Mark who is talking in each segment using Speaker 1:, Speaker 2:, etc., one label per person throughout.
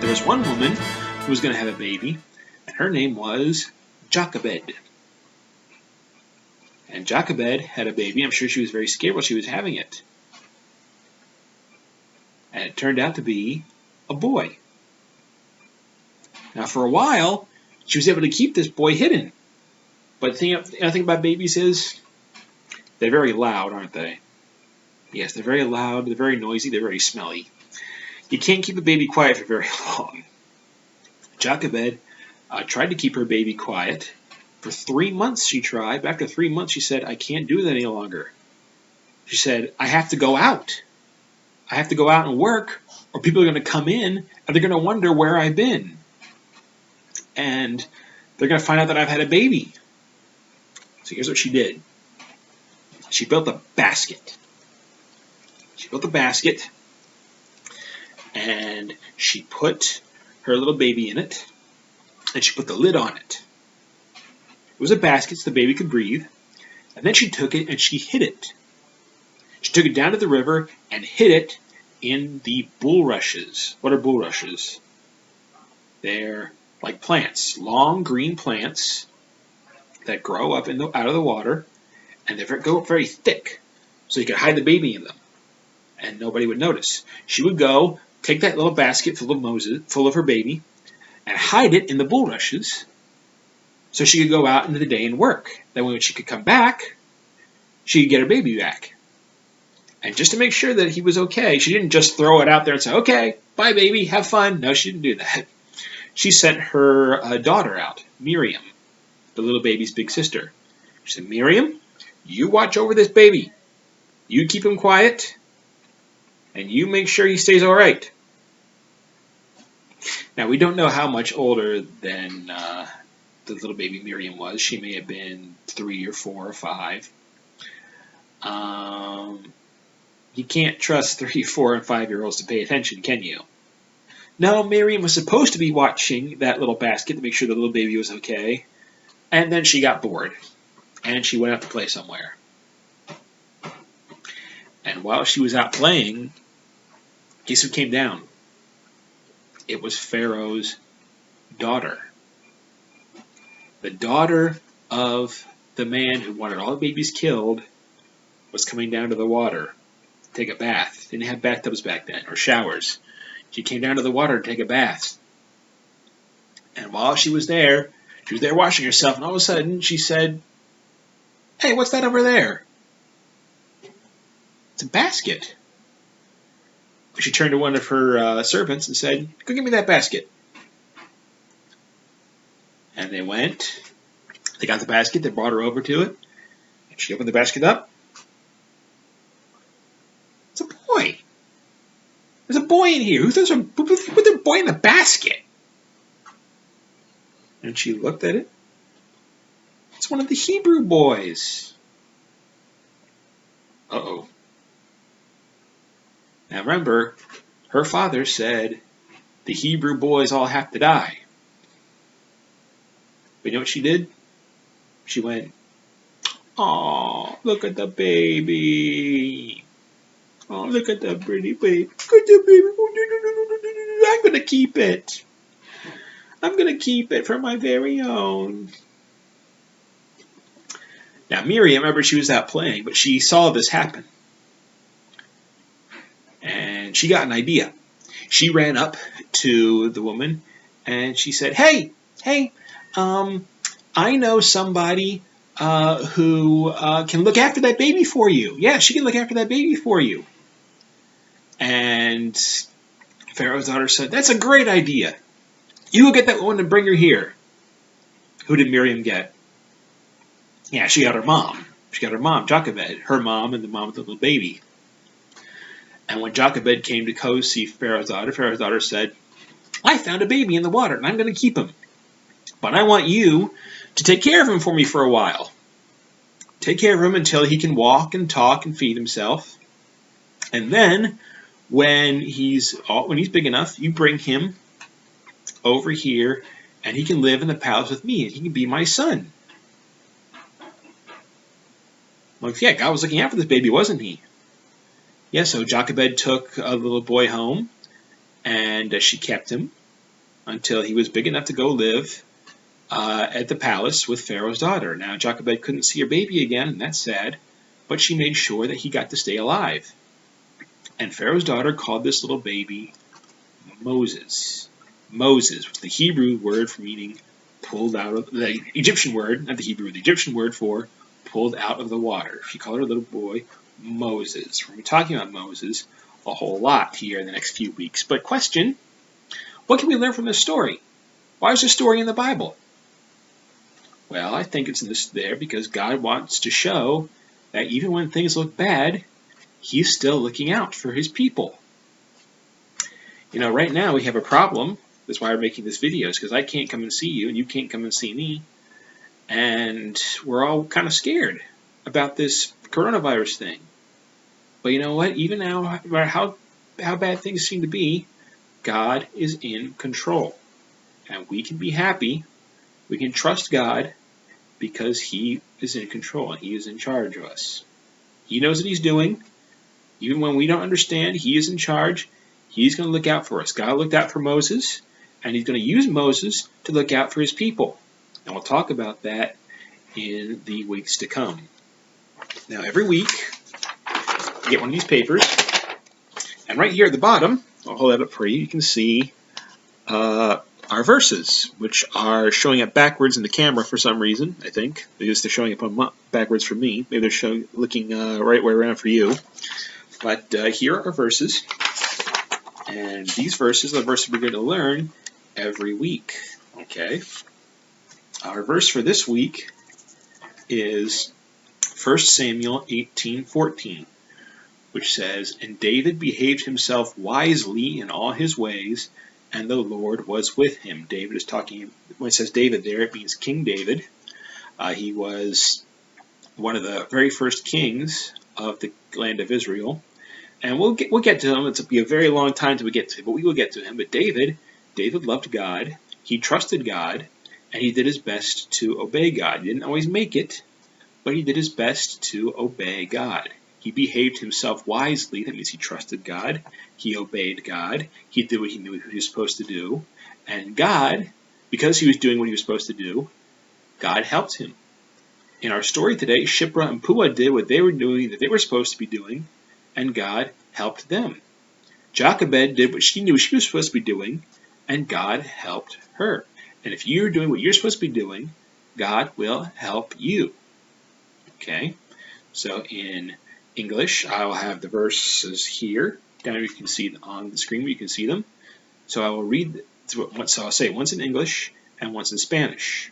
Speaker 1: there was one woman who was going to have a baby, and her name was Jochebed. And Jochebed had a baby. I'm sure she was very scared while she was having it. And it turned out to be a boy. Now, for a while, she was able to keep this boy hidden. But the thing about babies is they're very loud, aren't they? Yes, they're very loud, they're very noisy, they're very smelly. You can't keep a baby quiet for very long. Jochebed tried to keep her baby quiet. For 3 months she tried, but after 3 months she said, I can't do that any longer. She said, I have to go out. I have to go out and work, or people are going to come in, and they're going to wonder where I've been. And they're going to find out that I've had a baby. So here's what she did. She built a basket. And she put her little baby in it, and she put the lid on it. It was a basket so the baby could breathe. And then she took it and she hid it. She took it down to the river and hid it in the bulrushes. What are bulrushes? They're like plants, long green plants that grow up out of the water, and they go up very thick, so you could hide the baby in them, and nobody would notice. She would go take that little basket full of her baby, and hide it in the bulrushes, so she could go out into the day and work. Then when she could come back, she could get her baby back. And just to make sure that he was okay, she didn't just throw it out there and say, okay, bye baby, have fun. No, she didn't do that. She sent her daughter out, Miriam, the little baby's big sister. She said, Miriam, you watch over this baby. You keep him quiet, and you make sure he stays all right. Now, we don't know how much older than the little baby Miriam was. She may have been 3 or 4 or 5. You can't trust 3, 4, and 5-year-olds to pay attention, can you? No, Miriam was supposed to be watching that little basket to make sure the little baby was okay. And then she got bored, and she went out to play somewhere. And while she was out playing, guess who came down? It was Pharaoh's daughter. The daughter of the man who wanted all the babies killed was coming down to the water to take a bath. They didn't have bathtubs back then, or showers. She came down to the water to take a bath. And while she was there washing herself, and all of a sudden she said, hey, what's that over there? It's a basket. She turned to one of her servants and said, go give me that basket. And they went, they got the basket, they brought her over to it, and she opened the basket up. It's a boy. There's a boy in here. Who put their boy in the basket? And she looked at it. It's one of the Hebrew boys. Uh-oh. Now remember, her father said the Hebrew boys all have to die. But you know what she did? She went, "Aw, look at the baby. Oh, look at the pretty baby. Look at the baby. I'm going to keep it. I'm going to keep it for my very own." Now, Miriam, remember, she was out playing, but she saw this happen. And she got an idea. She ran up to the woman, and she said, hey, I know somebody who can look after that baby for you. Yeah, she can look after that baby for you. And Pharaoh's daughter said, that's a great idea. You go get that woman and bring her here. Who did Miriam get? Yeah, she got her mom. She got her mom, Jochebed, her mom and the mom of the little baby. And when Jochebed came to go see Pharaoh's daughter said, I found a baby in the water, and I'm going to keep him. But I want you to take care of him for me for a while. Take care of him until he can walk and talk and feed himself. And then, when he's big enough, you bring him over here, and he can live in the palace with me, and he can be my son. Well, yeah, God was looking after this baby, wasn't he? Yeah, so Jochebed took a little boy home, and she kept him. until he was big enough to go live at the palace with Pharaoh's daughter. Now, Jochebed couldn't see her baby again, and that's sad, but she made sure that he got to stay alive. And Pharaoh's daughter called this little baby Moses. Moses was the Hebrew word for meaning pulled out of the Egyptian word, not the Hebrew, the Egyptian word for pulled out of the water. She called her little boy Moses. We're going to be talking about Moses a whole lot here in the next few weeks. But question, what can we learn from this story? Why is this story in the Bible? Well, I think it's there because God wants to show that even when things look bad, He's still looking out for His people. You know, right now we have a problem. That's why we're making this video, is because I can't come and see you, and you can't come and see me. And we're all kind of scared about this coronavirus thing. But you know what? Even now, no matter how bad things seem to be, God is in control. And we can be happy. We can trust God because He is in control and He is in charge of us. He knows what He's doing. Even when we don't understand, He is in charge. He's going to look out for us. God looked out for Moses, and He's going to use Moses to look out for His people. And we'll talk about that in the weeks to come. Now, every week, you get one of these papers. And right here at the bottom, I'll hold that up for you, you can see our verses, which are showing up backwards in the camera for some reason, I think. Because they're showing up backwards for me. Maybe they're looking right way around for you. But here are our verses. And these verses are the verses we're going to learn every week. Okay? Our verse for this week is 1 Samuel 18:14, which says, "And David behaved himself wisely in all his ways, and the Lord was with him." David is talking, when it says David there, it means King David. He was one of the very first kings of the land of Israel. And we'll get to him. It'll be a very long time till we get to him, but we will get to him. But David loved God. He trusted God, and he did his best to obey God. He didn't always make it, but he did his best to obey God. He behaved himself wisely. That means he trusted God. He obeyed God. He did what he knew he was supposed to do. And God, because he was doing what he was supposed to do, God helped him. In our story today, Shipra and Puah did what they were doing, that they were supposed to be doing, and God helped them. Jochebed did what she knew she was supposed to be doing, and God helped her. And if you're doing what you're supposed to be doing, God will help you. Okay? So in English, I'll have the verses here. Down here you can see on the screen where you can see them. So I will read, so I'll say once in English and once in Spanish.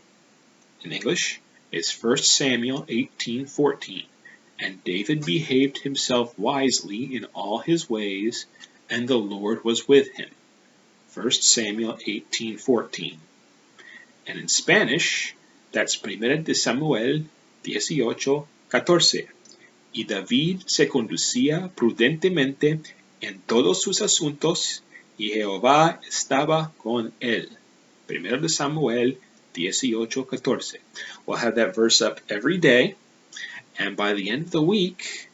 Speaker 1: In English, it's 1 Samuel 18:14. "And David behaved himself wisely in all his ways, and the Lord was with him." 1 Samuel 18:14. And in Spanish, that's 1 de Samuel 18:14. "Y David se conducía prudentemente en todos sus asuntos, y Jehová estaba con él." 1 de Samuel 18:14. We'll have that verse up every day. And by the end of the week,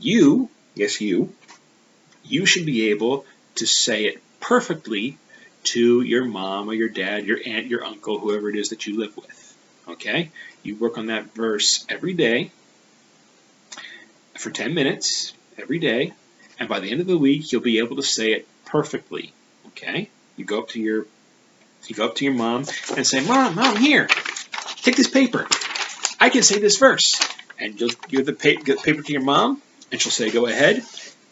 Speaker 1: you should be able to say it perfectly to your mom or your dad, your aunt, your uncle, whoever it is that you live with. Okay? You work on that verse every day for 10 minutes every day. And by the end of the week, you'll be able to say it perfectly. Okay? You go up to your mom and say, Mom, here, take this paper. I can say this verse. And you'll give the paper to your mom, and she'll say, go ahead.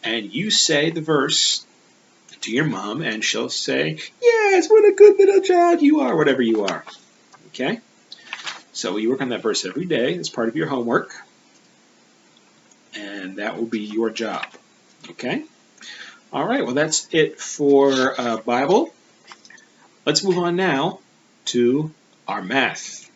Speaker 1: And you say the verse to your mom, and she'll say, yes, what a good little child you are, whatever you are. Okay? So you work on that verse every day. It's part of your homework. And that will be your job. Okay? All right, well, that's it for Bible. Let's move on now to our math.